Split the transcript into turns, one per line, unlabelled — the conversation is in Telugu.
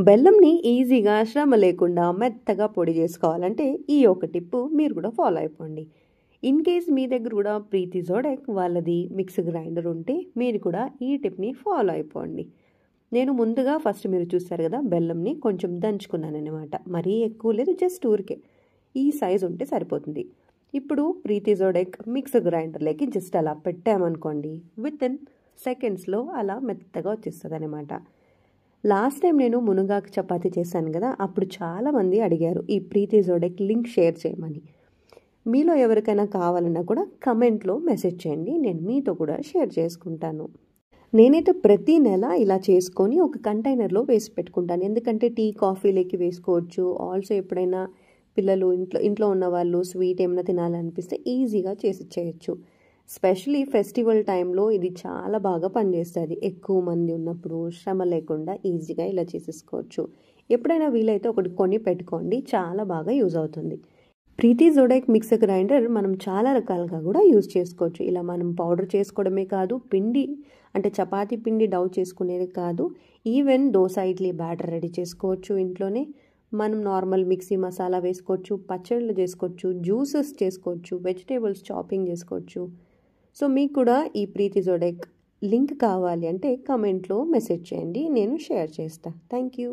బెల్లంని ఈజీగా శ్రమ లేకుండా మెత్తగా పొడి చేసుకోవాలంటే ఈ ఒక టిప్పు మీరు కూడా ఫాలో అయిపోండి. ఇన్ కేస్ మీ దగ్గర కూడా ప్రీతి జోడెక్ వాళ్ళది మిక్సీ గ్రైండర్ ఉంటే మీరు కూడా ఈ టిప్ని ఫాలో అయిపోండి. నేను ముందుగా ఫస్ట్ మీరు చూస్తారు కదా బెల్లంని కొంచెం దంచుకున్నాను అనమాట. మరీ ఎక్కువ లేదు, జస్ట్ ఊరికే ఈ సైజు ఉంటే సరిపోతుంది. ఇప్పుడు ప్రీతి జోడెక్ మిక్సీ గ్రైండర్లోకి జస్ట్ అలా పెట్టామనుకోండి, విత్ ఇన్ సెకండ్స్లో అలా మెత్తగా వచ్చేస్తుంది అనమాట. లాస్ట్ టైం నేను మునగాకు చపాతీ చేశాను కదా, అప్పుడు చాలామంది అడిగారు ఈ ప్రీతి జోడెక్ లింక్ షేర్ చేయమని. మీలో ఎవరికైనా కావాలన్నా కూడా కమెంట్లో మెసేజ్ చేయండి, నేను మీతో కూడా షేర్ చేసుకుంటాను. నేనైతే ప్రతి నెల ఇలా చేసుకొని ఒక కంటైనర్లో వేసి పెట్టుకుంటాను. ఎందుకంటే టీ కాఫీలోకి వేసుకోవచ్చు. ఆల్సో ఎప్పుడైనా పిల్లలు ఇంట్లో ఉన్న వాళ్ళు స్వీట్ ఏమైనా తినాలనిపిస్తే ఈజీగా చేసి చేయొచ్చు. స్పెషలీ ఫెస్టివల్ టైంలో ఇది చాలా బాగా పనిచేస్తుంది. ఎక్కువ మంది ఉన్నప్పుడు శ్రమ లేకుండా ఈజీగా ఇలా చేసేసుకోవచ్చు. ఎప్పుడైనా వీలైతే ఒకటి కొని పెట్టుకోండి, చాలా బాగా యూజ్ అవుతుంది. ప్రీతి జోడెక్ మిక్సర్ గ్రైండర్ మనం చాలా రకాలుగా కూడా యూజ్ చేసుకోవచ్చు. ఇలా మనం పౌడర్ చేసుకోవడమే కాదు, పిండి అంటే చపాతీ పిండి డౌ చేసుకునేది కాదు, even dosa idli batter ready చేసుకోవచ్చు ఇంట్లోనే. మనం నార్మల్ మిక్సీ మసాలా వేసుకోవచ్చు, పచ్చళ్ళు చేసుకోవచ్చు, జ్యూసెస్ చేసుకోవచ్చు, వెజిటేబుల్స్ చాపింగ్ చేసుకోవచ్చు. సో మీకు కూడా ఈ ప్రీతి జోడెక్ లింక్ కావాలి అంటే కమెంట్లో మెసేజ్ చేయండి, నేను షేర్ చేస్తాను. Thank you.